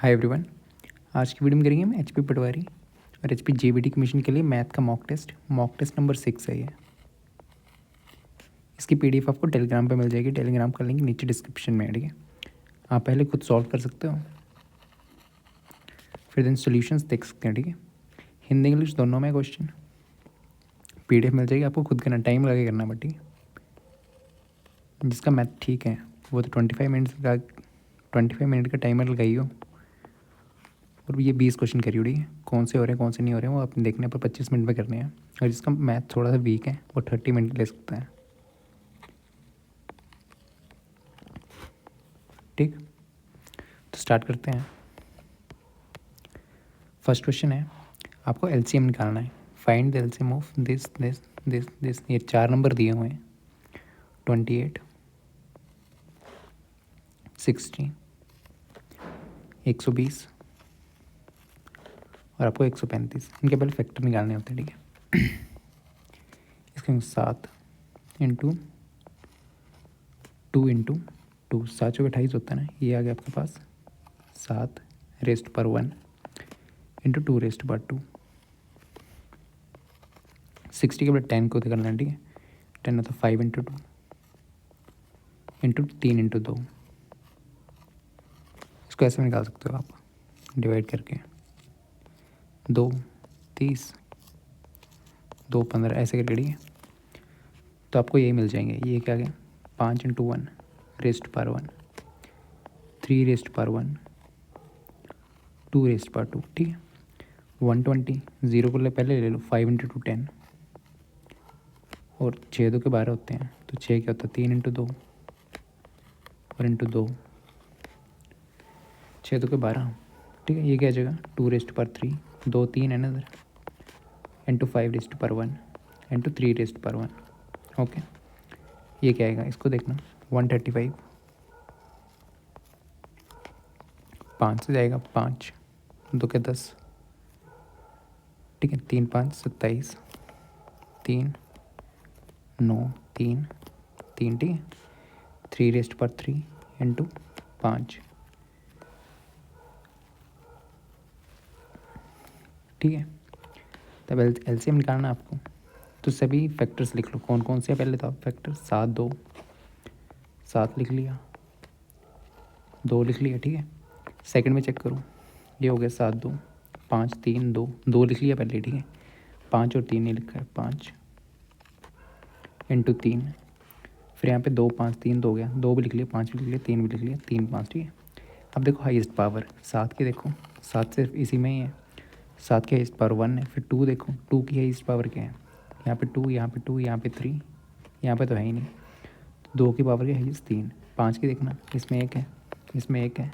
Hi everyone. आज की video में करेंगे हम एचपी पटवारी और एचपी जेबीटी कमीशन के लिए मैथ का मॉक टेस्ट नंबर 6 है ये। इसकी पीडीएफ आपको टेलीग्राम पे मिल जाएगी। टेलीग्राम का लिंक नीचे डिस्क्रिप्शन में है, ठीक है। आप पहले खुद सॉल्व कर सकते हो, फिर देन सॉल्यूशंस देख सकते हैं, ठीक है। हिंदी इंग्लिश दोनों में क्वेश्चन पीडीएफ मिल जाएगी। आपको खुद करना, टाइम लगे करना, बट ठीक है। जिसका मैथ ठीक है वो तो 25 मिनट का टाइमर लगाइयो और ये 20 क्वेश्चन करिए, ठीक है। कौन से हो रहे हैं कौन से नहीं हो रहे हैं वो आपने देखने पर 25 मिनट में करने हैं। और जिसका मैथ थोड़ा सा वीक है वो 30 मिनट ले सकता है, ठीक। तो स्टार्ट करते हैं। फर्स्ट क्वेश्चन है, आपको एलसीएम निकालना है। Find the LCM of this this this this. ये 4 नंबर दिए हुए हैं, 28, 60, 120 और आपको 135। इनके पहले फैक्टर निकालने होते हैं, ठीक है। इसके 7 इंटू 2 इंटू 2, 7 चौके 28 होता है ना। ये आ गया आपके पास 7 रेस्ट पर 1 इंटू 2 रेस्ट पर 2। 60 के बाद 10 को करना है, ठीक है। 10 होता है 5 इंटू 2 इंटू 3 इंटू 2। इसको ऐसे निकाल सकते हो आप, डिवाइड करके 2 30 2 15 ऐसे करके, ठीक है। तो आपको यही मिल जाएंगे। ये क्या गया 5 इंटू 1 रेस्ट पर 1, 3 रेस्ट पर 1, 2 रेस्ट पर 2, ठीक है। 120 जीरो को पहले ले लो। 5 इंटू 2 10 और 6 2 के 12 होते हैं। तो 6 क्या होता है 3 इंटू 2 और इंटू 2, 6 2 के 12, ठीक है। ये क्या जगह 2 रेस्ट पर 3, 2 3 है ना इधर, इंटू 5 रेस्ट पर 1 इंटू 3 रेस्ट पर 1, ओके। ये क्या आएगा इसको देखना 135, 5 से जाएगा 5 2 के 10, ठीक है। 3 5 27, 3 9 3 3, ठीक है। 3 रेस्ट पर 3 इंटू 5, ठीक है। तब एलसीएम निकालना आपको। तो सभी फैक्टर्स लिख लो कौन कौन से। पहले तो आप फैक्टर 7 2 7 लिख लिया, 2 लिख लिया, ठीक है। सेकंड में चेक करो, ये हो गया 7 2 5 3 2, 2 लिख लिया पहले, ठीक है। 5 और 3 नहीं लिखा है, 5 इंटू 3। फिर यहाँ पे 2 5 3 2 हो गया, 2 भी लिख लिया, 5 भी लिख लिया, 3 भी लिख लिया, 3 5, ठीक है। अब देखो हाईएस्ट पावर 7 की, देखो 7 सिर्फ इसी में ही है। 7 की हाईएस्ट पावर 1 है। फिर 2 देखो, 2 की हाईएस्ट पावर क्या है, यहाँ पे 2 यहाँ पे 2 यहाँ पे 3, यहाँ पे तो है ही नहीं। 2 की पावर क्या है 3। 5 की देखना, इसमें 1 है, इसमें 1 है,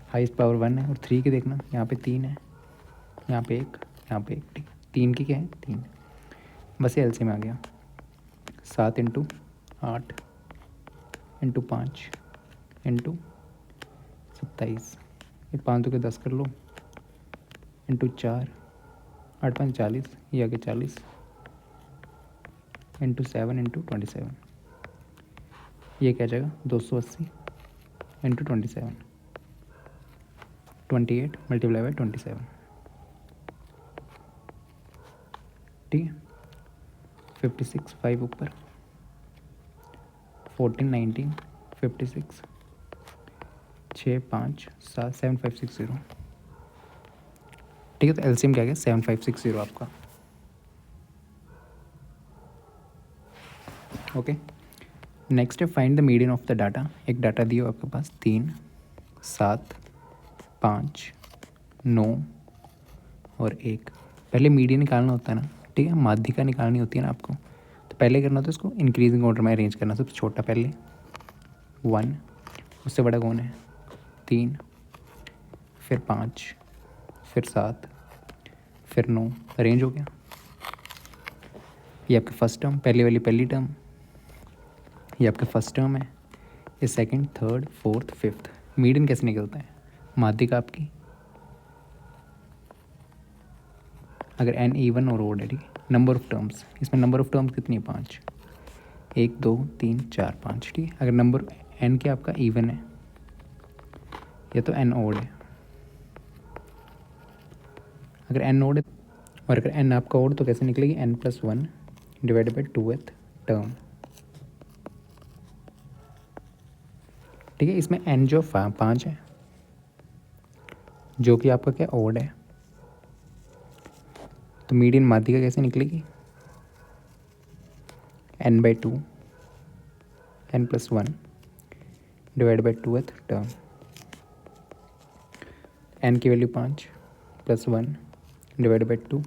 हाईएस्ट पावर 1 है। और 3 की देखना, यहाँ पे 3 है, यहाँ पे 1, यहाँ पे 1, ठीक है। 3 की क्या है 3। बस ये एलसीएम आ गया 7 इंटू 8 इंटू 5 इंटू 27। ये 5 के 10 कर लो, इंटू 4, 8 5 40, ये आ गया 40 इंटू 7 इंटू 27। ये क्या जाएगा 280 इंटू 27, 28 मल्टीप्लाई बाई 27, ठीक है। 56 5 ऊपर, 14 19 56 6 5 7 7560, ठीक है। तो एलसीएम क्या गया 7560 आपका, ओके। नेक्स्ट है find the median of the data. एक डाटा दिया आपके पास 3 7 5 9 और 1। पहले मीडियन निकालना होता है ना, ठीक है। माध्यिका निकालनी होती है ना आपको। तो पहले करना होता है इसको इंक्रीजिंग ऑर्डर में अरेंज करना। सबसे छोटा पहले 1, उससे बड़ा कौन है 3, फिर 5, फिर 7, फिर 9, अरेंज हो गया। ये आपका फर्स्ट टर्म, पहले वाली पहली टर्म, ये आपका फर्स्ट टर्म है। ये second third fourth fifth. Median कैसे निकलता है, माध्यिका आपकी अगर एन इवन और ओड है, ठीक है। नंबर ऑफ टर्म्स, इसमें नंबर ऑफ टर्म्स कितनी है 5, 1 2 3 4 5, ठीक है। अगर नंबर एन क्या आपका इवन है या तो एन ओड है, अगर एन ओड है और अगर एन आपका ओड तो कैसे निकलेगी, n+1 divide by 2th term. ठीक है, इसमें एन जो 5 है जो कि आपका क्या ओड है, तो मीडियन माध्यिका कैसे निकलेगी, n/2 n+1 divide by 2th term. N की वैल्यू 5 +1 डिवाइड बाई 2,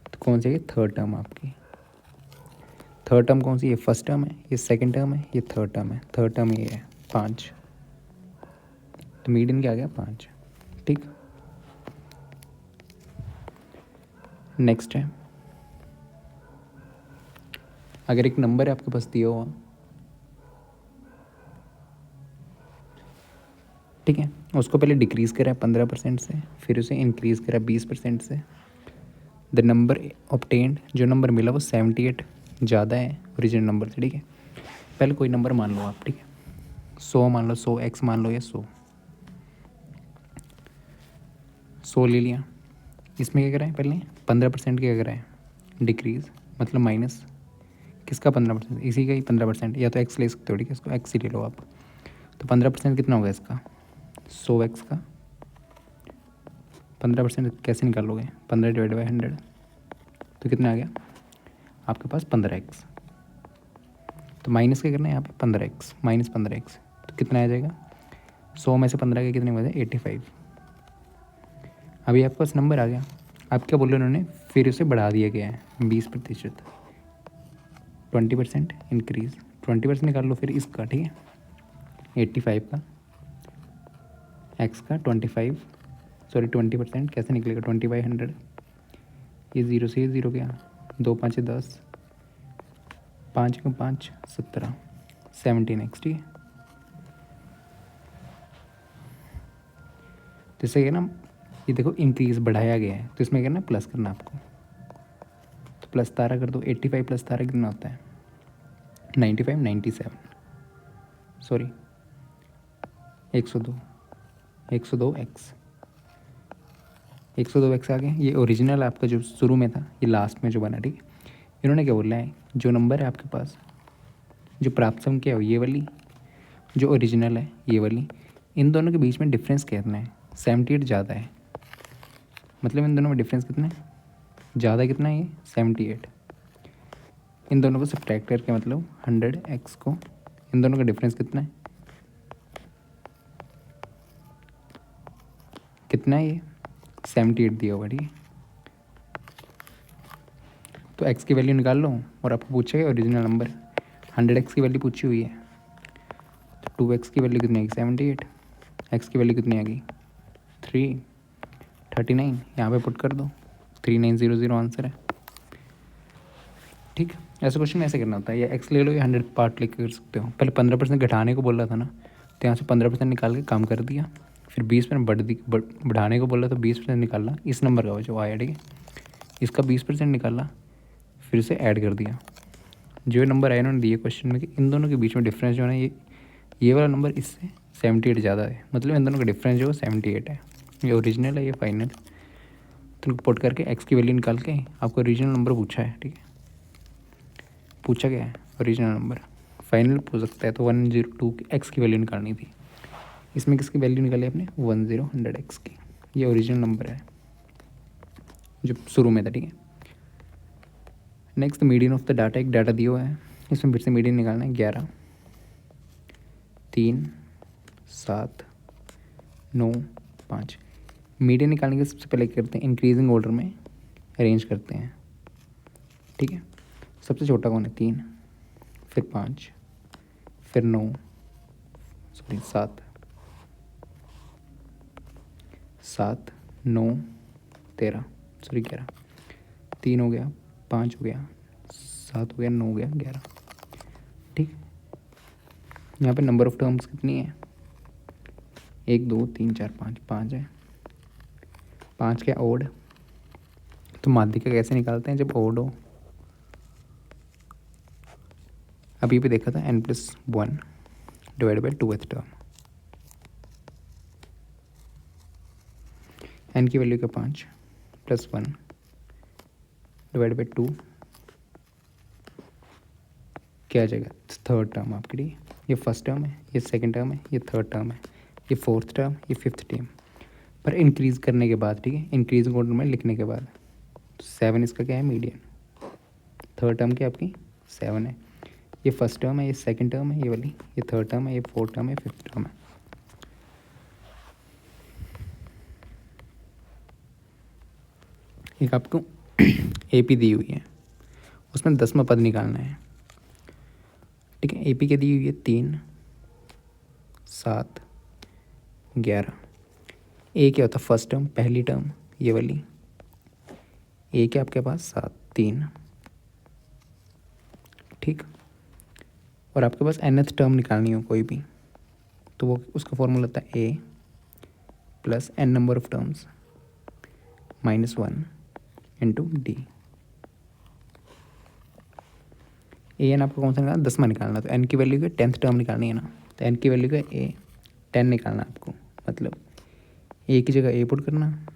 तो कौन सी है, थर्ड टर्म आपकी। थर्ड टर्म कौन सी, ये फर्स्ट टर्म है, ये सेकंड टर्म है, ये थर्ड टर्म है। थर्ड टर्म ये है 5, तो मीडियन क्या आ गया 5। ठीक, नेक्स्ट है, अगर एक नंबर है आपके पास दिया हुआ, ठीक है, उसको पहले डिक्रीज़ करा 15% से, फिर उसे इंक्रीज़ करा 20% से। द नंबर ऑब्टेन्ड, जो नंबर मिला वो 78 ज़्यादा है ओरिजिनल नंबर से। ठीक है, पहले कोई नंबर मान लो आप, ठीक है, 100 मान लो, 100x मान लो, या 100 ले लिया। इसमें क्या करा है, पहले 15% क्या करा है, डिक्रीज़, मतलब माइनस किसका 15%, इसी का ही 15%, या तो x ले सकते हो। ठीक है, इसको x ही ले लो आप। तो 15% कितना होगा इसका, 100x का 15% कैसे निकालोगे, 15 डिवाइड बाई 100, तो कितना आ गया आपके पास 15x। तो माइनस क्या करना है यहाँ पे, 15x माइनस 15x, तो कितना आ जाएगा, 100 में से 15 के कितने बचे, 85। अभी आपके पास नंबर आ गया, आप क्या बोल रहे हो, उन्होंने फिर उसे बढ़ा दिया गया है 20%, 20% इंक्रीज़, 20% निकाल लो फिर इसका। ठीक है, 85 का, x का 20% कैसे निकलेगा, 20/100, ये 0 से 0 गया, 2 5 10, 5 को 5 17, 17x। ठीक है, तो इससे क्या ना, ये देखो इंक्रीज बढ़ाया गया है, तो इसमें क्या ना प्लस करना आपको, तो प्लस 17 कर दो, 85 + 17 कितना होता है, 95 97, सॉरी 102, 102x, 102x आ गया। ये ओरिजिनल आपका जो शुरू में था, ये लास्ट में जो बना। ठीक है, इन्होंने क्या बोला है, जो नंबर है आपके पास, जो प्राप्त सम क्या हो, ये वाली, जो ओरिजिनल है ये वाली, इन दोनों के बीच में डिफरेंस कितना है, 78 ज़्यादा है। मतलब इन दोनों में डिफरेंस कितना है, ज़्यादा कितना है, ये 78। इन दोनों को सब्ट्रैक्ट करके, मतलब 100x को, इन दोनों का डिफरेंस कितना है, कितना है, ये 78 दिया हुआ। ठीक है, तो x की वैल्यू निकाल लो, और आपको पूछेगा ओरिजिनल नंबर 100x की वैल्यू पूछी हुई है, तो 2x की वैल्यू कितनी आएगी, 78, x की वैल्यू कितनी आ गई, 339, यहाँ पे पुट कर दो, 3900 आंसर है। ठीक, ऐसा क्वेश्चन ऐसे करना होता है, या x ले लो या 100 पार्ट लेके कर सकते हो। पहले 15% घटाने को बोल रहा था ना, तो यहाँ से 15% निकाल के काम कर दिया, फिर 20% बढ़ाने को बोल रहा, तो 20% निकालना इस नंबर का जो आया। ठीक है, इसका 20% निकाला, फिर से ऐड कर दिया, जो नंबर आया इन्होंने दिए क्वेश्चन में कि इन दोनों के बीच में डिफरेंस जो है ना, ये वाला नंबर इससे 78 ज़्यादा है, मतलब इन दोनों का डिफरेंस जो है 78 है। ये ओरिजिनल है, ये फाइनल। तो पुट करके x की वैल्यू निकाल के आपको ओरिजिनल नंबर पूछा है। ठीक है, पूछा गया है ओरिजिनल नंबर, फाइनल पूछ सकता है, तो 102 x की वैल्यू निकालनी थी। इसमें किसकी वैल्यू निकाली आपने, 100x की। ये ओरिजिनल नंबर है जो शुरू में था। ठीक है, next median of the data, एक डाटा दिया हुआ है, इसमें फिर से मीडियन निकालना है, 11 3 7 9 5। मीडियन निकालने के सबसे पहले करते हैं इंक्रीजिंग ऑर्डर में अरेंज करते हैं। ठीक है, सबसे छोटा कौन है, 3, फिर 5, फिर 9, सॉरी 7 9 13, सॉरी 11, 3 हो गया, 5 हो गया, 7 हो गया, 9 हो गया, 11। ठीक, यहाँ पे नंबर ऑफ टर्म्स कितनी है, 1 2 3 4 5, 5 है। 5 क्या ओड, तो माध्यिका कैसे निकालते हैं जब ओड हो, अभी भी देखा था, n+1 divide by 2th term. n की वैल्यू क्या 5, प्लस 1 डिवाइड बाई 2 क्या आ जाएगा, थर्ड टर्म आपके लिए। ये फर्स्ट टर्म है, ये सेकंड टर्म है, ये थर्ड टर्म है, ये फोर्थ टर्म, ये फिफ्थ टर्म, पर इंक्रीज़ करने के बाद, ठीक है, इंक्रीजिंग ऑर्डर में लिखने के बाद। तो 7 इसका क्या है, मीडियन। थर्ड टर्म की आपकी 7 है, ये फर्स्ट टर्म है, ये सेकंड टर्म है, ये वाली, ये थर्ड टर्म है, ये फोर्थ टर्म है, फिफ्थ टर्म है। एक आपको एपी दी हुई है, उसमें 10वां पद निकालना है, ठीक है। एपी के दी हुई है 3, 7, 11। ए क्या होता है, फर्स्ट टर्म, पहली टर्म, ये वाली। ए क्या आपके पास 7, 3, ठीक। और आपके पास nth टर्म निकालनी हो कोई भी, तो वो उसका फॉर्मूला होता है A plus n number of terms -1 into D. A N आपको कौन सा निकालना, 10वां निकालना, तो एन की वैल्यू का 10th टर्म निकालनी है ना, तो एन की वैल्यू का ए 10 निकालना आपको, मतलब ए की जगह ए पुट करना,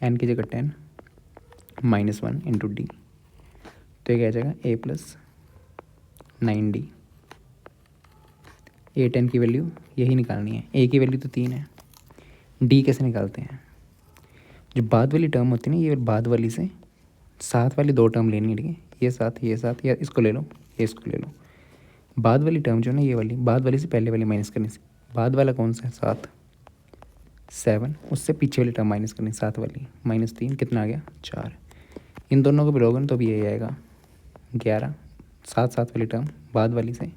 एन की जगह 10 -1 इंटू डी, तो ये क्या आ जाएगा ए प्लस 9D। ए 10 की वैल्यू यही निकालनी है, ए की वैल्यू तो 3 है। डी कैसे निकालते हैं, जो बाद वाली टर्म होती है ना, ये बाद वाली से साथ वाली 2 टर्म लेनी है, ठीक है, ये साथ, या इसको ले लो, ये इसको ले लो। बाद वाली टर्म जो है ना, ये वाली, बाद वाली से पहले वाली माइनस करनी से, बाद वाला कौन सा है 7, 7, उससे पीछे वाली टर्म माइनस करनी, 7 वाली, -3 कितना आ गया 4। इन दोनों को मिलोगे ना तो भी यही आएगा 11, 7 वाली टर्म बाद वाली से,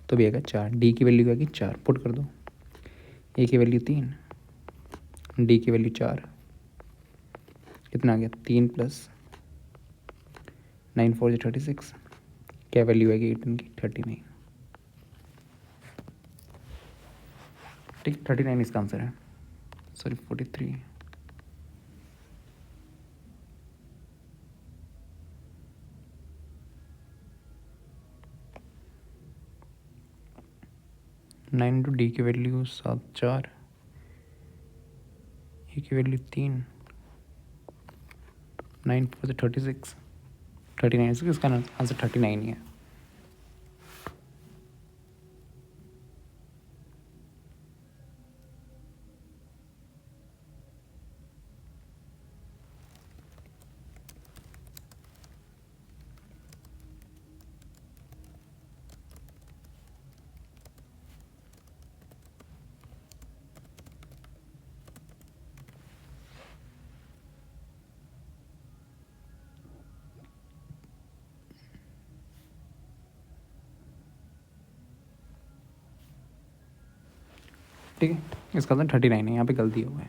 तो भी आएगा 4। डी की वैल्यू आएगी 4, पुट कर दो। ए की वैल्यू 3, डी की वैल्यू 4, कितना आ गया 3 + 9 4 36, क्या वैल्यू आएगी 18 की 39, ठीक, 39 इसका आंसर है, सॉरी 43। नाइन इंटू डी की वैल्यू 7 4, ए की वैल्यू 3, 9 4 36, 39, इसका आंसर 39 ही है। ठीक है, इसका आंसर 39 है, यहाँ पे गलती हुआ है,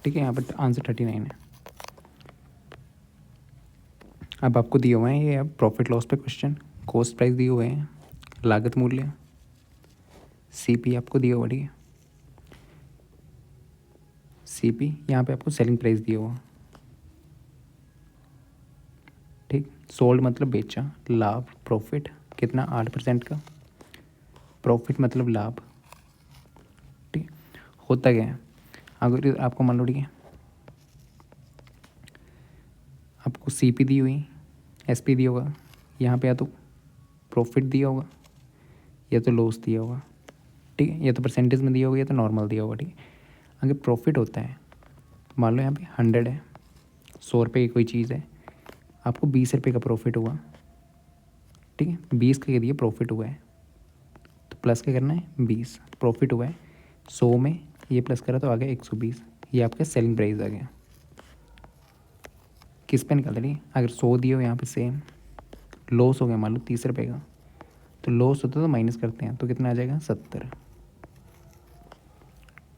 ठीक है, यहाँ पर आंसर 39 है। अब आपको दिए हुए हैं ये, अब प्रॉफिट लॉस पे क्वेश्चन, कॉस्ट प्राइस दिए हुए हैं, लागत मूल्य, सीपी आपको दिया हुआ, ठीक है, सीपी यहाँ पे आपको सेलिंग प्राइस दिया हुआ, ठीक। सोल्ड मतलब बेचा, लाभ प्रॉफिट कितना 8% का, प्रॉफिट मतलब लाभ, ठीक। होता क्या है, अगर आपको मान लो, ठीक है, आपको सीपी दी हुई, एसपी दिया होगा, यहाँ पे या तो प्रॉफिट दिया होगा या तो लॉस दिया होगा, ठीक है, या तो परसेंटेज में दिया होगा या तो नॉर्मल दिया होगा, ठीक है। अगर प्रॉफिट होता है, मान लो यहाँ पे 100 है, 100 रुपये की कोई चीज़ है, आपको 20 रुपये का प्रॉफिट हुआ, ठीक है, 20 का दिया प्रॉफिट हुआ है, तो प्लस क्या करना है 20, प्रॉफिट हुआ है 100 में, ये प्लस करा तो आ गया 120, ये आपका सेलिंग प्राइस आ गया। किस पे निकालते, ठीक है, अगर 100 दिए हो यहाँ पे सेम, लॉस हो गया मान लो 30 रुपये का, तो लॉस होता तो माइनस करते हैं, तो कितना आ जाएगा 70,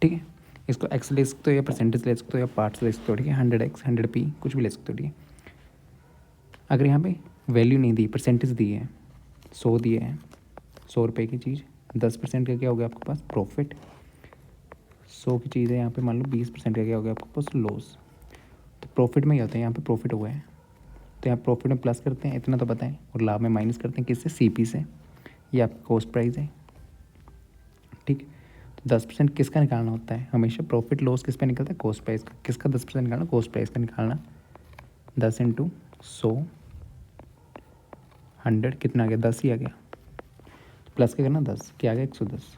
ठीक है। इसको एक्स ले सकते हो या परसेंटेज ले सकते हो या पार्ट्स ले सकते हो, ठीक है, 100x 100p कुछ भी ले सकते हो, ठीक है। अगर यहाँ पे वैल्यू नहीं दी, परसेंटेज दी है, 100 दिए हैं, 100 रुपये की चीज़, 10% का क्या हो गया आपके पास प्रॉफिट, 100 की चीज़ है यहाँ पे मान लो 20% का क्या हो गया आपके पास लॉस। तो प्रॉफिट में क्या होता है, यहाँ पे प्रॉफिट हुआ है तो यहाँ प्रॉफिट में प्लस करते हैं, इतना तो पता है, और लाभ में माइनस करते हैं, किससे, सीपी से, ये आपकी कॉस्ट प्राइस है, ठीक। 10% किसका निकालना होता है? हमेशा प्रॉफिट लॉस किस पे निकलता है? कॉस्ट प्राइस का। किसका 10% निकालना? कॉस्ट प्राइस का निकालना। 10 इंटू 100 100 कितना आ गया? 10 ही आ गया। प्लस क्या करना? 10 क्या आ गया? 110।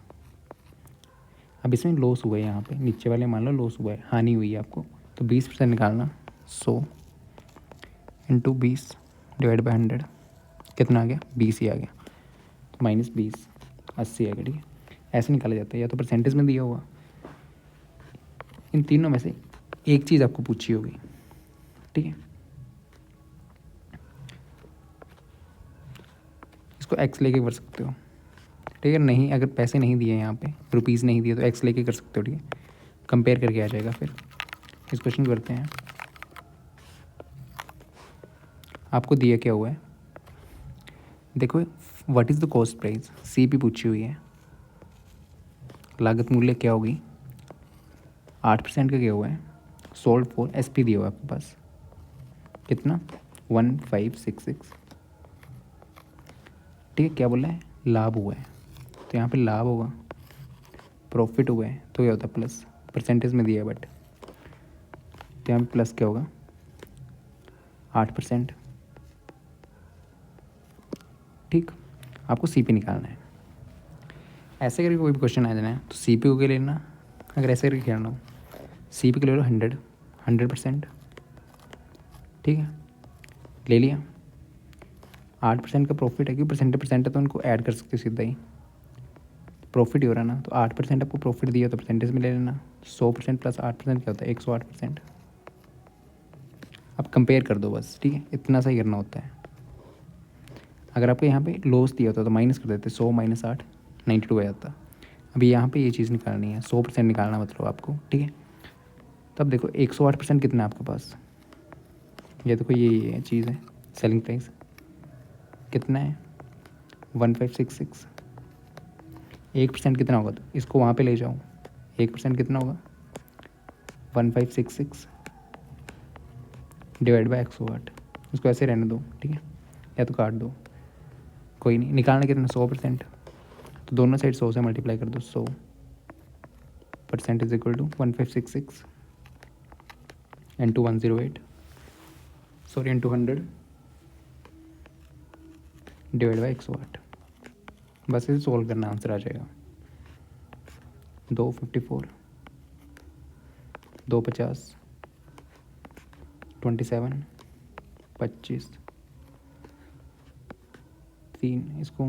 अब इसमें लॉस हुआ है, यहाँ पे नीचे वाले मान लो लॉस हुआ है, हानि हुई है आपको, तो 20% निकालना। 100 इंटू 20 डिवाइड बाई 100 कितना आ गया? 20 ही आ गया। तो -20 80 आ गया। ठीक है, ऐसे निकाला जाता है, या तो परसेंटेज में दिया हुआ। इन तीनों में से एक चीज़ आपको पूछी होगी। ठीक है, इसको एक्स लेके कर सकते हो। ठीक है, नहीं अगर पैसे नहीं दिए यहाँ पे, रुपीज़ नहीं दिए, तो एक्स लेके कर सकते हो। ठीक है, कंपेयर करके आ जाएगा। फिर इस क्वेश्चन करते हैं। आपको दिया क्या हुआ है? देखो, what is the cost price, C P पूछी हुई है। लागत मूल्य क्या होगी? 8% का क्या हुआ है? सोल्ड फॉर एस पी दिया हुआ है आपके पास, कितना? 1566। ठीक है, क्या बोला है? लाभ हुआ है, तो यहाँ पे लाभ होगा। प्रॉफिट हुआ है तो क्या होता है? प्लस। परसेंटेज में दिया है बट, तो यहाँ पे प्लस क्या होगा? 8%। ठीक, आपको सी पी निकालना है। ऐसे करके कोई भी क्वेश्चन आ जाना है तो सी पी को क्या लेना? अगर ऐसे करके खेलना हो, सी पी को ले लो 100%। ठीक है, ले लिया। 8% का प्रॉफिट है, क्योंकि परसेंट है तो उनको ऐड कर सकते हो सीधा ही। प्रॉफिट ही हो रहा ना, तो 8% आपको प्रॉफिट दिया तो परसेंटेज में ले लेना। 100% प्लस 8% क्या होता है? 108%। अब कंपेयर कर दो बस। ठीक है, इतना सा ही करना होता है। अगर आपको यहाँ पे लॉस दिया होता तो माइनस कर देते, 100 - 8 92 आ जाता। अभी यहाँ पे ये चीज़ निकालनी है, 100% निकालना मतलब आपको। ठीक है, तब देखो 108% कितना है आपके पास? ये देखो ये चीज़ है, सेलिंग प्राइस कितना है? 1566। 1% कितना होगा? तो इसको वहाँ पे ले जाओ, 1% कितना होगा? 1566 डिवाइड बाई 108। इसको ऐसे रहने दो। ठीक है, या तो काट दो, कोई नहीं। निकालना कितना? 100%, तो दोनों साइड 100 से मल्टीप्लाई कर दो। 100% is equal to 1566 into 108, sorry into 100 divide by 108। बस इसे सोल्व करना, आंसर आ जाएगा। 254 250 27 25 3, इसको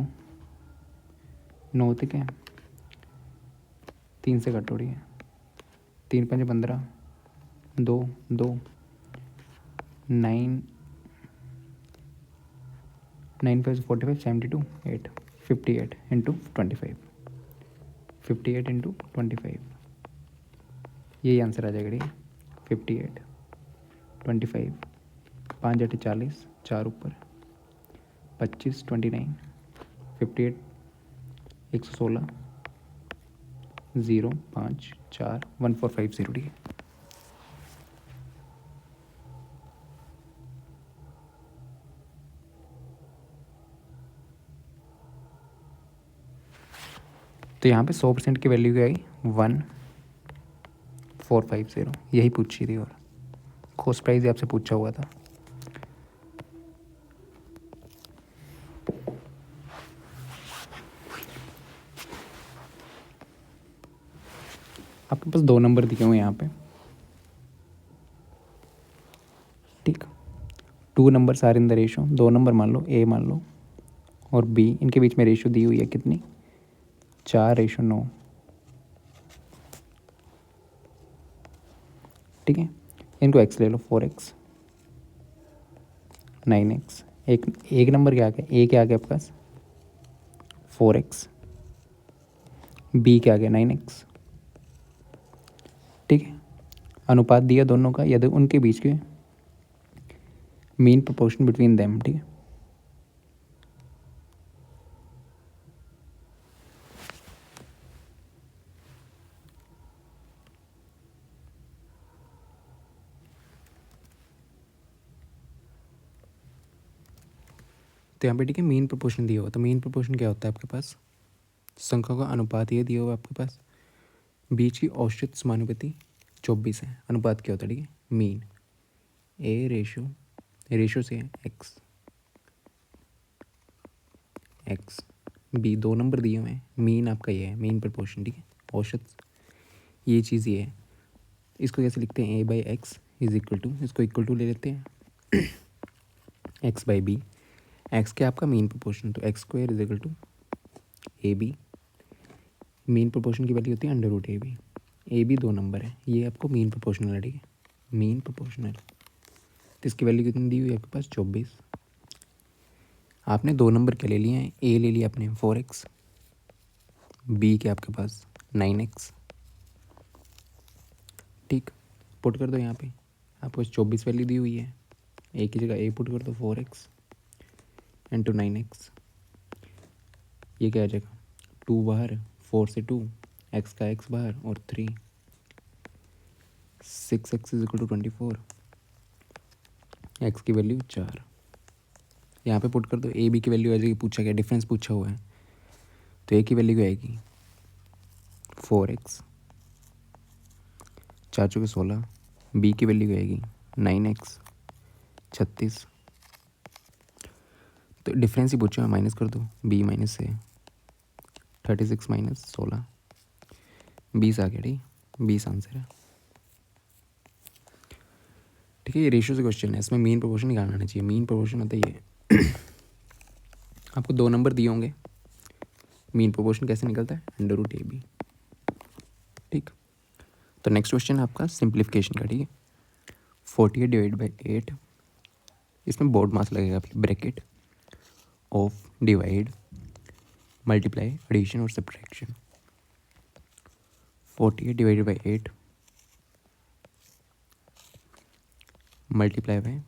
9 तक है, 3 से कट हो रही है। 3 5 15 2 2 9 9 5 45 72 8 58 इंटू 25 58 इंटू 25, यही आंसर आ जाएगा। ठीक है, 58 25 5 8 40 4 ऊपर 25 29 58 116 0 5 4 1450। ठीक है, तो यहाँ पे 100% की वैल्यू क्या आई? 1450, यही पूछी थी। और कॉस्ट प्राइस आपसे पूछा हुआ था। आपके पास 2 नंबर दिए हुए हैं यहाँ पे। ठीक, 2 number are in the ratio. 2 number मान लो, ए मान लो और बी, इनके बीच में रेशो दी हुई है कितनी? 4:9। ठीक है, इनको एक्स ले लो, 4x 9x। एक नंबर क्या आ गया? ए क्या आ गया आपके पास? 4x। बी क्या आ गया? 9x। ठीक है, अनुपात दिया दोनों का, या उनके बीच के मीन प्रोपोर्शन बिटवीन देम। ठीक है, तो यहाँ पे ठीक है मीन प्रोपोर्शन दिया हुआ। तो मीन प्रोपोर्शन क्या होता है आपके पास? संख्या का अनुपात ये दिया हुआ है आपके पास। बीच की औसत समानुपाती 24 है। अनुपात क्या होता है? ठीक है, मीन। ए रेशो से है एक्स, बी 2 नंबर दिए हुए हैं, मीन आपका ये है, मीन प्रपोर्शन। ठीक है, औसत ये चीज़ ये है। इसको कैसे लिखते हैं? A by X is equal to, इसको इक्वल टू ले लेते हैं एक्स बाई बी। एक्स क्या आपका मीन प्रपोर्शन, तो X square is equal to A B. Mean proportion की वैल्यू होती है under root A B 2 number है, ये आपको मीन प्रोपोर्शनल है। ठीक है, मीन प्रोपोर्शनल, तो इसकी वैल्यू कितनी दी हुई है आपके पास? 24। आपने 2 नंबर क्या ले लिए हैं? ए ले लिया आपने 4x, बी के आपके पास 9x। ठीक, पुट कर दो यहाँ पे, आपको 24 वैल्यू दी हुई है, ए की जगह ए पुट कर दो 4x इंटू 9x। ये क्या आ जाएगा? 2 बाहर, 4 से 2, एक्स का एक्स बाहर और 3, 6x is equal to 24, X की वैल्यू 4। यहाँ पे पुट कर दो, ए बी की वैल्यू आ जाएगी, पूछा गया डिफरेंस पूछा हुआ है, तो ए की वैल्यू क्या आएगी? 4x, 4 चौके 16, बी की वैल्यू क्या आएगी? 9x, 36। तो डिफरेंस ही पूछा है, माइनस कर दो, बी माइनस से 36 माइनस 16, 20 आ गया। ठीक, 20 आंसर है। ठीक है, ये रेशियो से क्वेश्चन है, इसमें मीन प्रोपोर्शन निकालना आना चाहिए। मीन प्रोपोर्शन होता है ये आपको 2 नंबर दिए होंगे, मीन प्रोपोर्शन कैसे निकलता है? Under root A B. ठीक, तो नेक्स्ट क्वेश्चन है आपका सिंप्लीफिकेशन का। ठीक है, 48 डिवाइड बाई 8, इसमें बोर्ड मास लगेगा, bracket of divide multiply addition और subtraction. 48 divided by 8 multiply by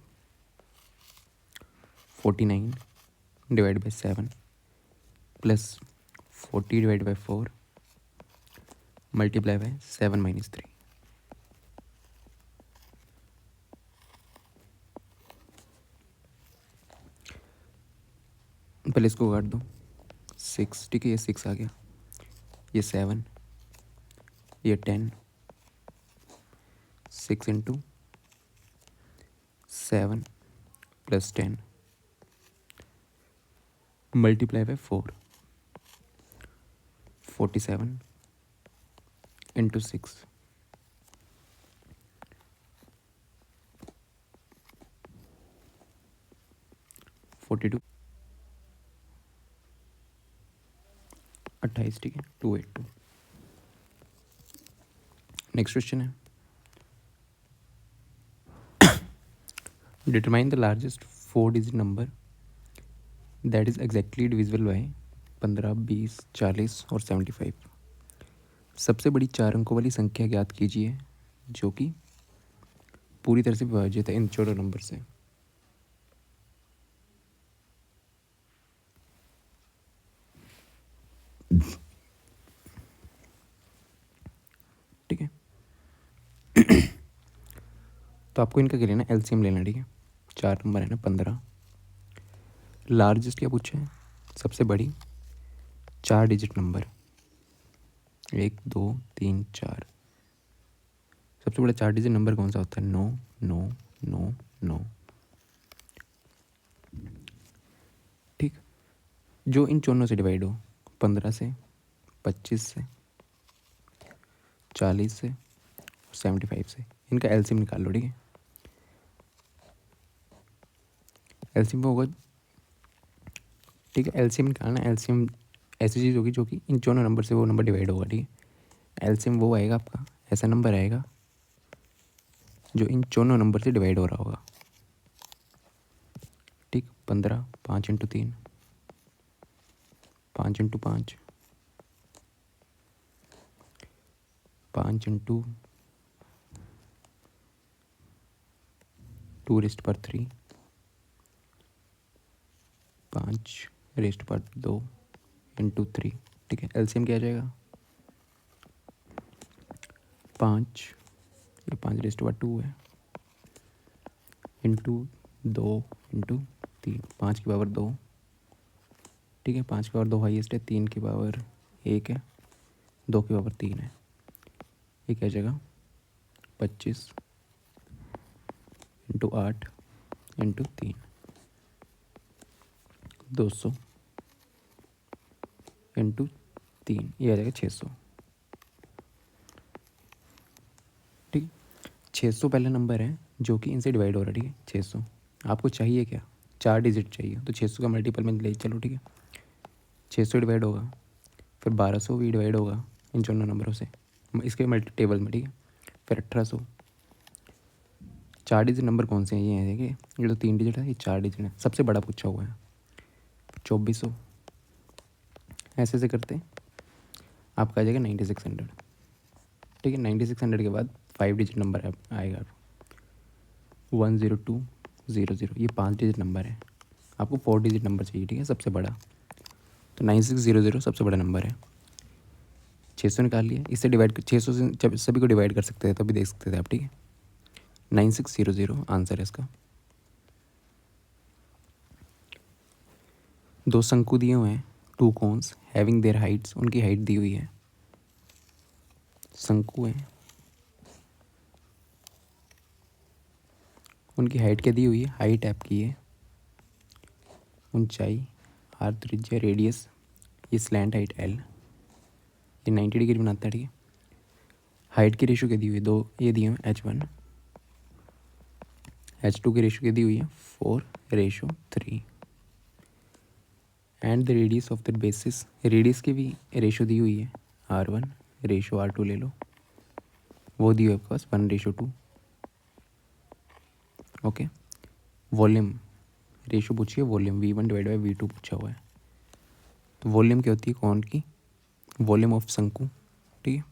49 divide by 7 plus 40 divide by 4 multiply by 7 minus 3। पहले इसको काट दो, 6। ठीक है, ये 6 आ गया, ये 7, ये 10, 6 into 7 plus 10 multiply by 4, 47 into 6 42 28। ठीक है, 282। नेक्स्ट क्वेश्चन है, determine the largest 4 digit number that is exactly divisible by 15, 20, 40 और 75। सबसे बड़ी 4 अंकों वाली संख्या ज्ञात कीजिए जो कि पूरी तरह से विभाजित है इन 14 नंबर से। ठीक है, तो आपको इनका क्या लेना? एलसीएम लेना। ठीक है, 4 नंबर है ना, 15। लार्जेस्ट क्या पूछा है? सबसे बड़ी 4 डिजिट नंबर, 1, 2, 3, 4। सबसे बड़ा 4 डिजिट नंबर कौन सा होता है? 9, 9, 9, 9। ठीक, जो इन चौनों से डिवाइड हो, 15 से, 25 से, 40 से, 75 से, इनका एलसीएम निकाल लो। ठीक है, एलसीएम होगा, ठीक है, एलसीएम निकालना। एलसीएम ऐसी चीज़ होगी जो कि इन दोनों नंबर से वो नंबर डिवाइड होगा। ठीक है, एलसीएम वो आएगा आपका, ऐसा नंबर आएगा जो इन दोनों नंबर से डिवाइड हो रहा होगा। ठीक, 15, 5 इंटू 3, 5 इंटू 5, 5 इंटू 2 रेस्ट पर 3, 5 रेस्ट पर 2 इंटू 3। ठीक है, एलसीएम क्या आ जाएगा? 5, ये 5 रेस्ट पर 2 है, इंटू 2 इंटू 3, 5 की पावर 2। ठीक है, 5 की पावर 2 हाईएस्ट है, 3 की पावर 1 है, 2 की पावर 3 है। ये क्या जगह 25 इंटू 8 इंटू 3 200 इंटू 3 ये आ जाएगा 600। ठीक, 600 पहला नंबर है जो कि इनसे डिवाइड हो रहा है। ठीक है, 600 आपको चाहिए क्या, 4 डिजिट चाहिए, तो 600 का मल्टीपल में ले चलो। ठीक है, 600 डिवाइड होगा, फिर 1200 भी डिवाइड होगा इन दोनों नंबरों से इसके मल्टी टेबल में। ठीक है, फिर 1800। 4 डिजिट नंबर कौन से हैं, ये हैं देखिए, ये तो 3 डिजिट है, ये 4 डिजिट है, सबसे बड़ा पूछा हुआ है। 2400 ऐसे ऐसे करते आपका आ जाएगा 9600। ठीक है, 9600 के बाद 5 डिजिट नंबर आएगा 10200। ये 5 डिजिट नंबर है, आपको 4 डिजिट नंबर चाहिए। ठीक है, सबसे बड़ा, तो 9600 सबसे बड़ा नंबर है। 600 निकाल लिया, इससे डिवाइड 600 से जब सभी को डिवाइड कर सकते थे तभी देख सकते थे आप। ठीक है, 9600 आंसर है इसका। 2 शंकु दिए हुए हैं, 2 कोन्स हैविंग देयर हाइट्स, उनकी हाइट दी हुई है। शंकु है, उनकी हाइट क्या दी हुई है, हाइट आपकी है ऊंचाई आर, त्रिज्या रेडियस, ये स्लैंट हाइट एल, ये 90 डिग्री बनाता है। ठीक है, हाइट की रेशो क्या दी हुई है, 2 ये दिए हुए H1, H2 की रेशो क्या दी हुई है 4:3 and the radius of the basis, radius की भी रेशो दी हुई है R1 रेशो R2 ले लो, वो दी हुई है आपके पास 1:2। ओके, वॉल्यूम रेशो पूछिए, volume V1 divide by V2 पूछा हुआ है, तो वॉल्यूम क्या होती है कौन की, वॉल्यूम ऑफ शंकु। ठीक है,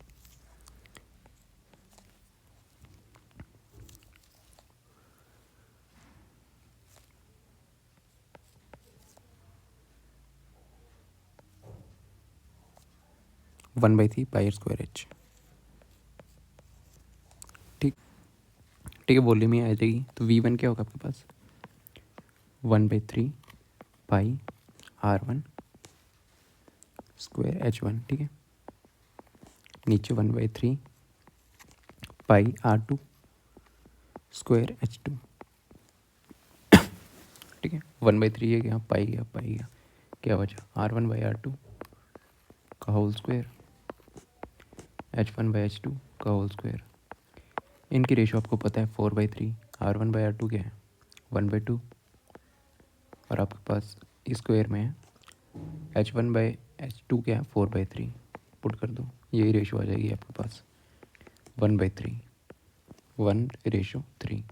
one by 3 pi square H। ठीक, ठीक है, वॉल्यूम ही आ जाएगी, तो V1 क्या होगा आपके पास 1/3 पाई R1 स्क्वायर H1। ठीक है, नीचे 1/3 पाई R2 स्क्वायर H2। ठीक है, 1/3 है, क्या पाई गया, पाई गया, क्या बचा R1/R2 का होल स्क्वायर, H1/H2 का होल स्क्वायर। इनकी रेशो आपको पता है 4/3, R1/R2 क्या है 1/2, और आपके पास स्क्वायर में है H1/H2 क्या है 4/3, पुट कर दो, यही रेशो आ जाएगी आपके पास 1/3, 1:3।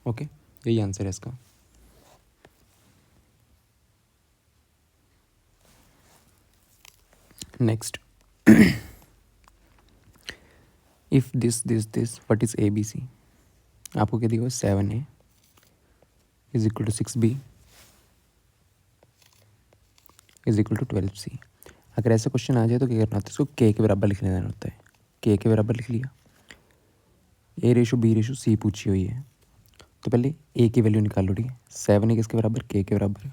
ओके, यही आंसर है इसका। Next, if this what is ABC, आपको क्या दिया 7A is equal to 6B is equal to 12C। अगर ऐसा क्वेश्चन आ जाए तो क्या करना होता है, इसको K के बराबर लिख लेना होता है। K के बराबर लिख लिया, A:B:C पूछी हुई है, तो पहले A की वैल्यू निकाल लो। ठीक है, 7A किसके बराबर, K के बराबर,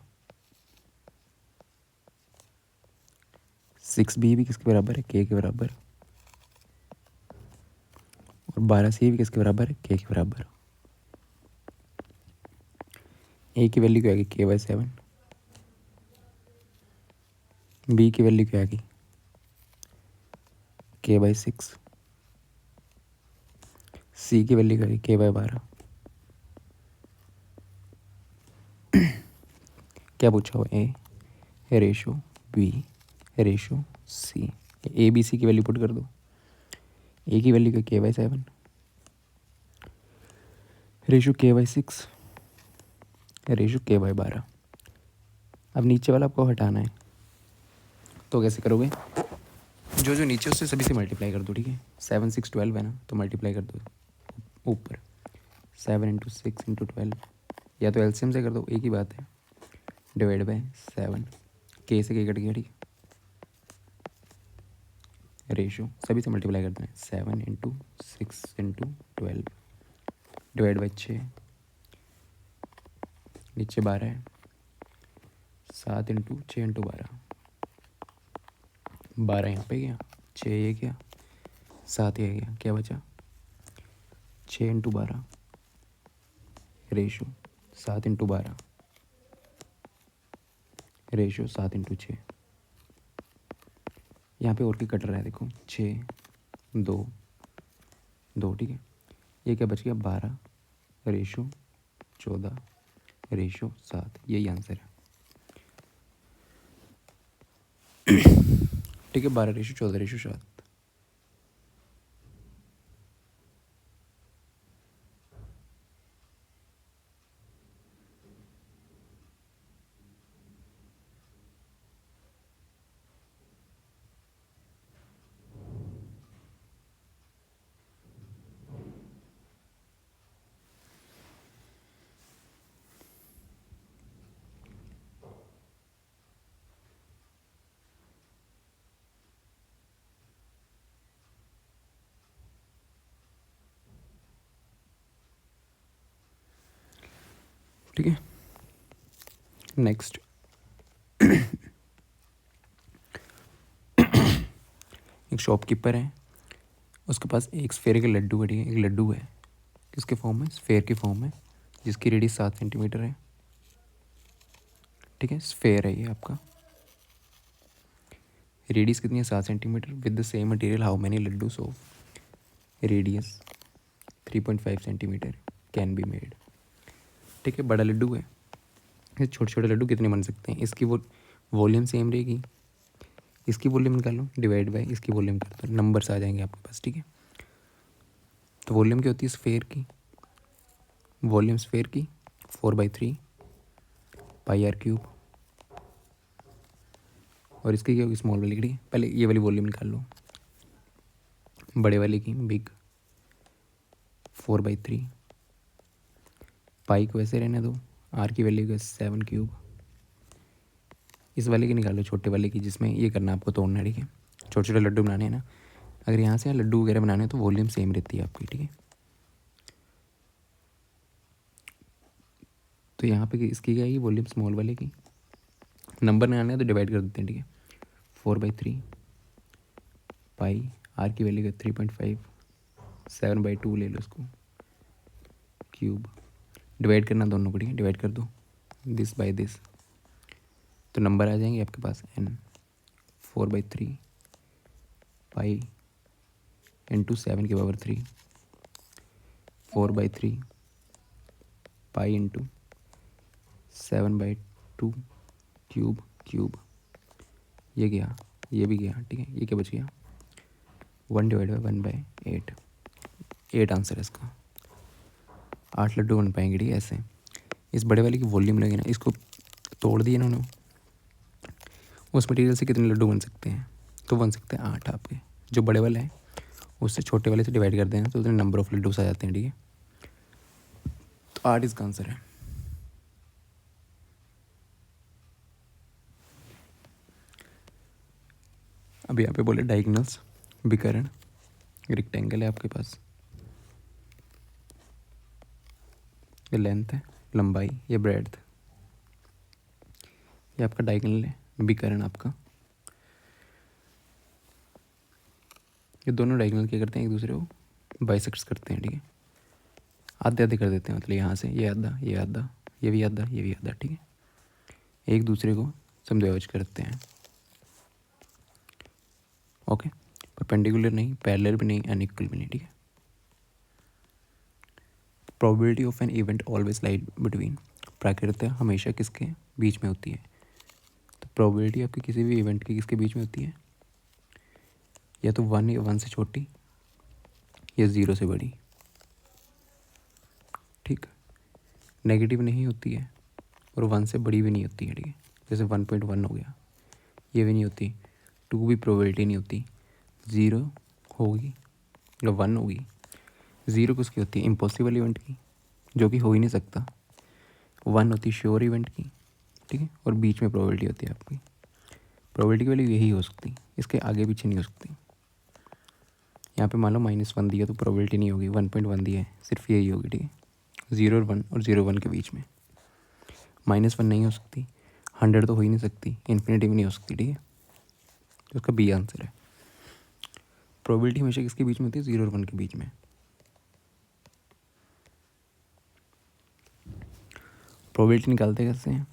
6B भी किसके बराबर है, K के बराबर, और 12C भी किसके बराबर है, K के बराबर। A की वैल्यू क्या आ गई K/7, B की वैल्यू क्या आ गई K/6, C की वैल्यू क्या आ गई K/12। क्या पूछा हुआ, A ratio B ratio C, ABC की वैल्यू पुट कर दो। A की वैल्यू क्या K/7 ratio K/6 ratio K/12। अब नीचे वाला आपको हटाना है, तो कैसे करोगे, जो जो नीचे उससे सभी से मल्टीप्लाई कर दो। ठीक है, 7 6 12 है ना, तो मल्टीप्लाई कर दो ऊपर, 7 × 6 × 12, या तो एलसीएम से कर दो, एक ही बात है, डिवाइड बाय 7, K से K कट गया। ठीक है, रेशो सभी से मल्टीप्लाई कर देना है, 7 × 6 × 12 डिवाइड बाई 6, नीचे 12 है, 7 × 6 × 12, 12 यहाँ पे गया, 6 ये गया, 7 ही आ गया, क्या बचा 6 into 12 ratio 7 into 12 ratio 7 into 6। यहाँ पे और भी कट रहा है, देखो 6 2 2, ठीक है। ये क्या बच गया 12 रेशो 14 रेशो 7, यही आंसर है। ठीक है, 12 रेशो 14 रेशो 7। ठीक है, नेक्स्ट एक शॉपकीपर है, उसके पास एक स्फेयर का लड्डू है, ठीक है। एक लड्डू है, किसके फॉर्म में, स्फेयर की फॉर्म में, जिसकी रेडियस 7 सेंटीमीटर है, ठीक है। स्फेयर है ये आपका, रेडियस कितनी है 7 centimetre. With the same material how many laddoos of radius 3.5 centimetre can be made. ठीक है, बड़ा लड्डू है, ये छोटे छोटे लड्डू कितने बन सकते हैं। इसकी वो वॉल्यूम सेम रहेगी, इसकी वॉल्यूम निकालो डिवाइड बाय इसकी वॉल्यूम कर दो, नंबर्स आ जाएंगे आपके पास, ठीक है। तो वॉल्यूम क्या होती है स्फेयर की, वॉल्यूम स्फेयर की 4/3 पाई आर क्यूब, और इसकी क्या होगी स्मॉल वाली की। पहले ये वाली वॉल्यूम निकाल लो, बड़े वाले की बिग 4/3, पाई को वैसे रहने दो, आर की वैल्यू का 7 क्यूब। इस वाले की निकालो छोटे वाले की, जिसमें ये करना आपको तोड़ना है, ठीक है। छोटे छोटे लड्डू बनाने हैं ना, अगर यहाँ से लड्डू वगैरह बनाने हैं तो वॉल्यूम सेम रहती है आपकी, ठीक है। तो यहाँ पे इसकी क्या है वॉल्यूम स्मॉल वाले की, नंबर नहीं आने तो डिवाइड कर देते हैं, ठीक है। 4/3 पाई आर की वैल्यू का 3.5, 7/2 ले लो इसको क्यूब, डिवाइड करना दोनों को, ठीक है। डिवाइड कर दो दिस बाय दिस, तो नंबर आ जाएंगे आपके पास n 4/3 पाई इंटू 7 की power 3, 4/3 pi into 7/2 cube cube, ये गया, ये भी गया, ठीक है। ये क्या बच गया 1/1/8, 8 आंसर है इसका। 8 लड्डू बन पाएंगे, ठीक है। ऐसे इस बड़े वाले की वॉल्यूम लगे ना, इसको तोड़ दिए इन्होंने, उस मटेरियल से कितने लड्डू बन सकते हैं, तो बन सकते हैं 8 आपके। जो बड़े वाले हैं उससे छोटे वाले से डिवाइड कर देना तो उतने नंबर ऑफ लड्डूस आ जाते हैं, ठीक है। तो 8 इसका आंसर है। अब यहाँ पे बोले डायगोनल्स विकर्ण, रेक्टेंगल है आपके पास, ये लेंथ है, लंबाई, ये ब्रेड्थ, ये आपका डायगोनल है, विकर्ण आपका। ये दोनों डायगोनल क्या करते हैं, एक दूसरे को बाइसेक्ट्स करते हैं, ठीक है। आधे आधे कर देते हैं, मतलब यहाँ से ये आधा, ये आधा, ये भी आधा, ये भी आधा, ठीक है। एक दूसरे को समद्विभाजन करते हैं, ओके। परपेंडिकुलर नहीं, पैरेलल भी नहीं, अनइक्वल भी नहीं, ठीक है। Probability of an event always lied between, प्राकृतिक हमेशा किसके बीच में होती है। तो प्रोबेबिलिटी आपकी किसी भी इवेंट की किसके बीच में होती है, या तो 1 या 1 से छोटी, या 0 से बड़ी, ठीक। नेगेटिव नहीं होती है और 1 से बड़ी भी नहीं होती है, ठीक है। जैसे 1.1 हो गया, ये भी नहीं होती, 2 भी प्रोबेबिलिटी नहीं होती, 0 होगी या 1 होगी। 0 किसकी होती है, इम्पॉसिबल इवेंट की, जो कि हो ही नहीं सकता। 1 होती है श्योर इवेंट की, ठीक है। और बीच में प्रोबेबिलिटी होती है आपकी, प्रोबेबिलिटी की वैल्यू यही हो सकती, इसके आगे पीछे नहीं हो सकती। यहाँ पे मान लो -1 दिया तो प्रोबेबिलिटी नहीं होगी, 1.1 दिया है सिर्फ यही होगी, ठीक है। 0 और 1 और 0 1 के बीच में -1 नहीं हो सकती, 100 तो हो ही नहीं सकती, इन्फिनिटी भी नहीं हो सकती, ठीक है। तो उसका बी आंसर है। प्रोबेबिलिटी हमेशा किसके बीच में होती है, 0 और 1 के बीच में। प्रोबेबिलिटी निकालते कैसे हैं,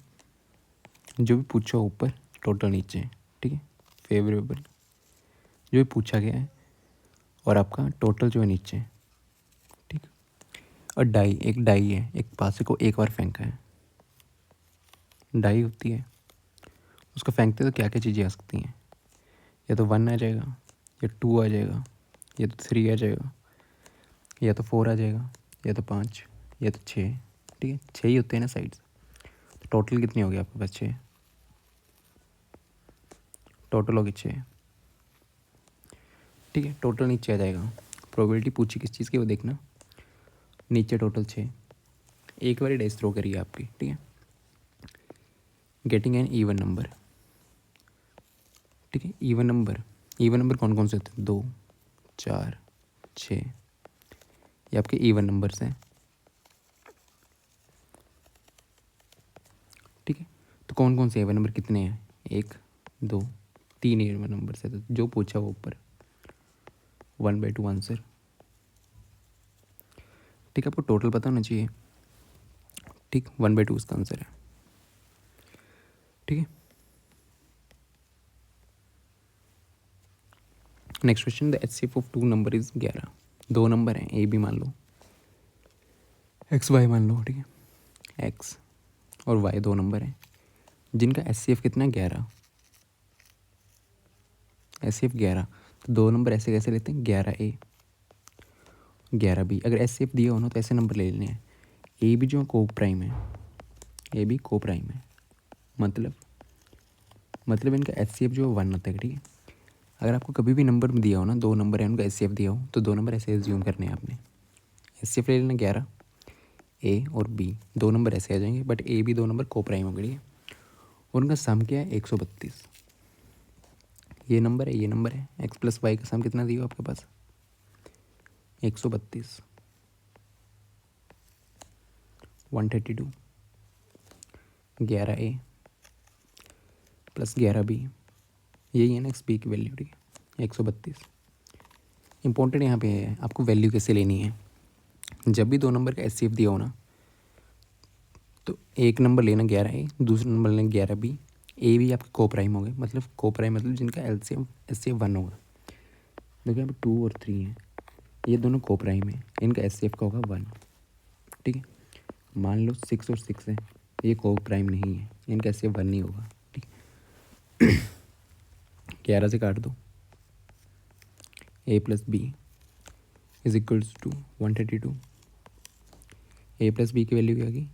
जो भी पूछा ऊपर टोटल नीचे, ठीक है, फेवरेबल जो भी पूछा गया है और आपका टोटल जो है नीचे, ठीक। और डाई, एक डाई है, एक पासे को एक बार फेंका है, डाई होती है, उसको फेंकते तो क्या क्या चीज़ें आ सकती हैं, या तो 1 आ जाएगा, या 2 आ जाएगा, या तो 3 आ जाएगा, या तो 4 आ जाएगा, या तो 5, या तो 6, ठीक है, 6 ही होते हैं ना साइड्स। तो टोटल कितनी होगी आपके पास, 6, टोटल होगी 6, ठीक है, टोटल नीचे आ जाएगा। प्रोबेबिलिटी पूछी किस चीज़ की वो देखना, नीचे टोटल 6, एक बार डाइस थ्रो करिए आपकी, ठीक है, गेटिंग एन इवन नंबर, ठीक है, इवन नंबर कौन कौन से होते हैं, 2, 4, 6, ये आपके इवन नंबर्स हैं, ठीक है। तो कौन कौन से इवन नंबर कितने हैं, 1, 2, 3 इवन नंबर्स है, तो जो पूछा वो ऊपर 1/2 आंसर, ठीक है, आपको टोटल पता होना चाहिए, ठीक, 1/2 इसका आंसर है, ठीक है। Next question, the HCF of 2 number is 11, 2 number हैं, ए बी मान लो, एक्स वाई मान लो, ठीक है, एक्स और वाई 2 नंबर हैं जिनका HCF कितना है, 11, HCF 11, तो 2 नंबर ऐसे कैसे लेते हैं, 11A 11B, अगर HCF दिया हो ना तो ऐसे नंबर ले लेने हैं, ए भी जो को प्राइम है, ए भी को प्राइम है, मतलब इनका HCF जो 1 होता है, ठीक है। अगर आपको कभी भी नंबर में दिया हो ना, 2 नंबर है उनका HCF दिया हो, तो 2 नंबर ऐसे एज्यूम करने हैं आपने, HCF ले लेना 11, ए और बी 2 नंबर ऐसे आ जाएंगे, बट ए बी 2 नंबर को प्राइम होंगे, ठीक है, और उनका सम क्या है, 132, ये नंबर है, ये नंबर है, एक्स प्लस वाई का सम कितना दिया हो आपके पास, 132, 132, 11A प्लस 11B, यही है ना एक्स बी की वैल्यू, ठीक है, 132। इंपॉर्टेंट यहाँ पे है आपको वैल्यू कैसे लेनी है, जब भी 2 नंबर का HCF दिया हो ना, तो एक नंबर लेना 11A, दूसरा नंबर लेना 11B, ए भी आपके को प्राइम हो गए, मतलब को प्राइम मतलब जिनका LCM HCF 1 होगा, देखो यहाँ पे 2 और 3 है, ये दोनों को प्राइम है, इनका HCF का होगा 1, ठीक है। मान लो 6 और 6 है, ये को प्राइम नहीं है, इनका HCF 1 नहीं होगा, ठीक, 11 से काट दो, A plus B is equals to 132, A plus B की वैल्यू क्या आ गई,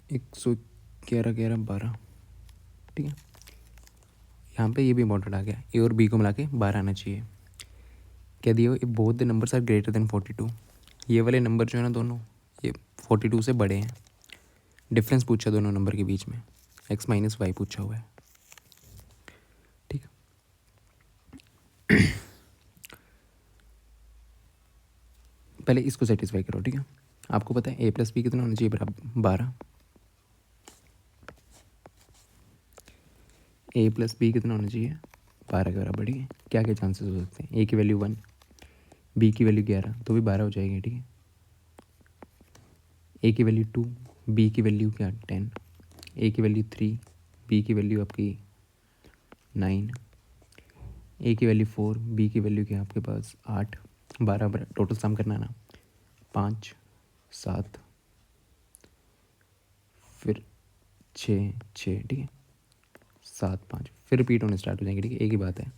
111, 11, 12, ठीक है। यहाँ पे ये भी इम्पोर्टेंट आ गया, ए और बी को मिला के 12 आना चाहिए, क्या दिया हो, both the numbers are greater than 42, ये वाले नंबर जो है ना दोनों, ये 42 से बड़े हैं, डिफरेंस पूछा दोनों नंबर के बीच में, x माइनस वाई पूछा हुआ है, ठीक है। पहले इसको सेटिस्फाई करो, ठीक है, आपको पता है ए प्लस बी कितना होना चाहिए, बराबर 12, ए प्लस बी कितना होना चाहिए, 12 के बराबर, ठीक है। क्या क्या चांसेस हो सकते हैं, ए की वैल्यू 1, बी की वैल्यू 11, तो भी 12 हो जाएगी, ठीक है। ए की वैल्यू 2, बी की वैल्यू क्या 10, ए की वैल्यू 3, बी की वैल्यू आपकी 9, ए की वैल्यू 4, बी की वैल्यू क्या आपके पास 8, 12 टोटल सम करना ना, 5, 7, फिर 6, 6, ठीक है, 7, 5, फिर रिपीट होने स्टार्ट हो जाएंगे, ठीक है, एक ही बात है।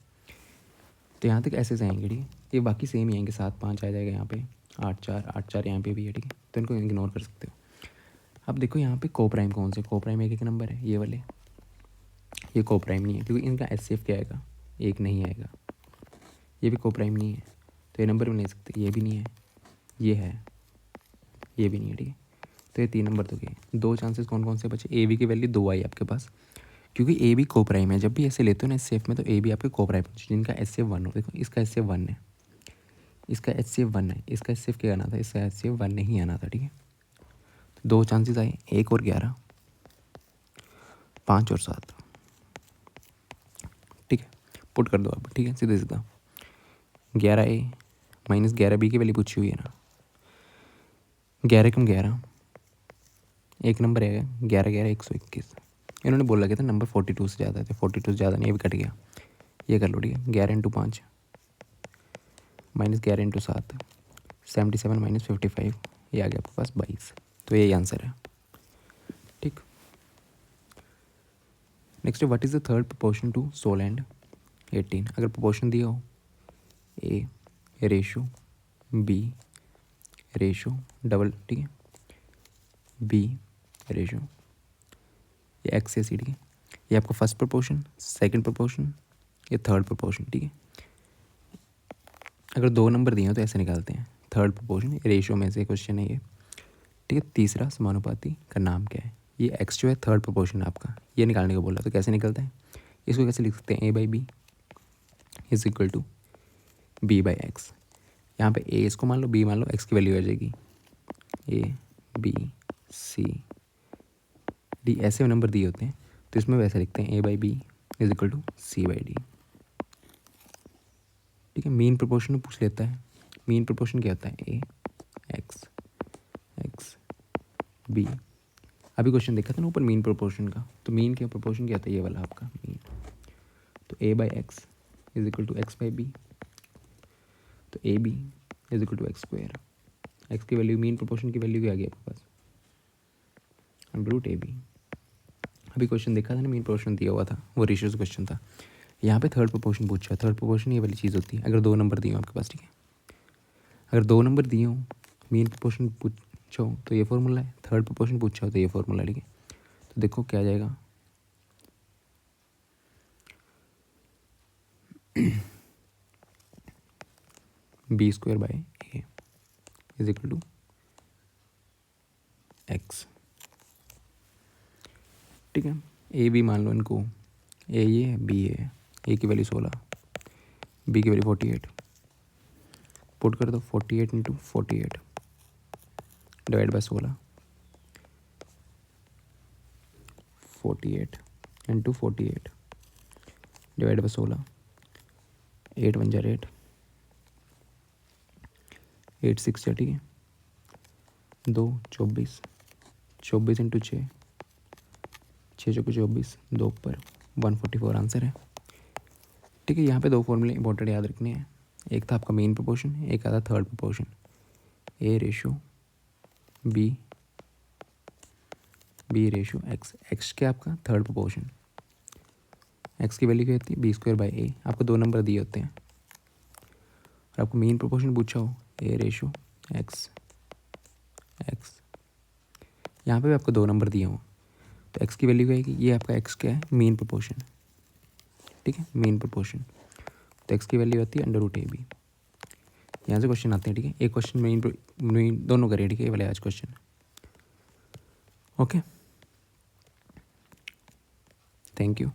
तो यहाँ तक ऐसे से आएंगे, ठीक है, ये बाकी सेम ही आएंगे, 7, 5 आ जाएगा यहाँ पे, 8, 4, 8, 4 यहाँ पे भी है, ठीक है, तो इनको इग्नोर कर सकते हो। अब देखो यहाँ पे को प्राइम कौन से, को प्राइम एक नंबर है, ये वाले, ये को प्राइम नहीं है क्योंकि इनका HCF क्या आएगा, एक नहीं आएगा, ये भी को प्राइम नहीं है, तो ये नंबर भी नहीं सकते, ये भी नहीं है, ये है, ये भी नहीं है, ठीक है, तो ये 3 नंबर तो गए। 2 चांसेस कौन कौन से बचे, ए बी की वैल्यू 2 आई आपके पास, क्योंकि ए बी को प्राइम है, जब भी ऐसे लेते हो ना HCF में, तो ए बी आपके को प्राइम जिनका HCF 1 हो, देखो इसका HCF 1 है, इसका HCF 1 है, इसका HCF क्या आना था, इसका HCF 1 नहीं आना था, ठीक है। तो 2 चांसेस आए, 1 और 11, 5 और 7, ठीक है। पुट कर दो आप, ठीक है, सीधे सीधा 11A माइनस 11B की वैल्यू पूछी हुई है ना, 11 कम 11 एक नंबर है 11 11 121। इन्होंने बोल रखा था नंबर 42 से ज़्यादा थे, 42 से ज़्यादा नहीं, ये भी कट गया। ये कर लो, ठीक है, 11 इंटू 5 माइनस 11 इंटू 7 77 माइनस 55, ये आ गया आपके पास 22। तो यही आंसर है, ठीक। Next what is the third proportion to 16 and 18। अगर प्रोपोर्शन दिया हो A ratio B ratio double, ठीक है, बी रेशो, ये एक्स है सी, ठीक है, ये आपका फर्स्ट प्रोपोर्शन, सेकंड प्रोपोर्शन, ये थर्ड प्रोपोर्शन, ठीक है। अगर 2 नंबर दिए हो तो ऐसे निकालते हैं, थर्ड प्रोपोर्शन रेशियो में से क्वेश्चन है ये, ठीक है। तीसरा समानुपाती का नाम क्या है, ये एक्स जो है थर्ड प्रोपोर्शन आपका, ये निकालने को बोला, तो कैसे निकलता है, इसको कैसे लिख सकते हैं, A by B is equal to B by X. यहाँ पे ए इसको मान लो, बी मान लो, एक्स की वैल्यू आ जाएगी, ए बी सी डी ऐसे नंबर दिए होते हैं, तो इसमें वैसे लिखते हैं A by B is equal to C by D, ठीक है। मीन प्रोपोर्शन पूछ लेता है, मीन प्रोपोर्शन क्या होता है, ए एक्स एक्स बी। अभी क्वेश्चन देखा था ना ऊपर मीन प्रोपोर्शन का, तो मीन क्या प्रोपोर्शन क्या होता है, ये वाला आपका मीन, तो A by X is equal to X by B, तो A B is equal to X square, X की वैल्यू मीन प्रोपोर्शन की वैल्यू क्या आ गई आपके पास, अंडर रूट ए बी। अभी क्वेश्चन देखा था ना, मीन प्रोपोर्शन दिया हुआ था, वो रेशियोज क्वेश्चन था। यहाँ पे थर्ड प्रोपोर्शन पूछा है, थर्ड प्रोपोर्शन ये वाली चीज़ होती है अगर 2 नंबर दिए हो आपके पास, ठीक है। अगर 2 नंबर दिए हो, मीन प्रोपोर्शन पूछो तो ये फॉर्मूला है, थर्ड प्रोपोर्शन पूछा हो तो ये फॉर्मूला है, ठीक है। तो देखो क्या आ जाएगा, B square by A is equal to X, ठीक है। ए बी मान लो इनको, ए ये है बी है, ए की वैल्यू 16, बी की वैल्यू 48, पुट कर दो 48 into 48 divide by 16, 48 into 48 divide by 16, 8 1 8 8 6 ठीक है, 2 24 24 इंटू 6 6 चौके 24 2 पर 144 आंसर है, ठीक है। यहाँ पे 2 फॉर्मूले इंपॉर्टेंट याद रखने हैं, एक था आपका मेन प्रोपोर्शन, एक आता third proportion, A ratio B B ratio X, X क्या आपका थर्ड प्रोपोर्शन, एक्स की वैल्यू क्या होती है बी स्क्वायर बाई ए, आपको 2 नंबर दिए होते हैं और आपको मेन प्रोपोर्शन पूछा हो ए रेशो एक्स एक्स, यहाँ पे भी आपको 2 नंबर दिए हों, तो एक्स की वैल्यू क्या है, ये आपका एक्स क्या है मेन प्रोपोर्शन, ठीक है, मेन प्रोपोर्शन, तो एक्स की वैल्यू आती है अंडर रूट ए बी। यहाँ से क्वेश्चन आते हैं, ठीक है, एक क्वेश्चन मेन दोनों करें, ठीक है, ये वाले आज क्वेश्चन, ओके, थैंक यू।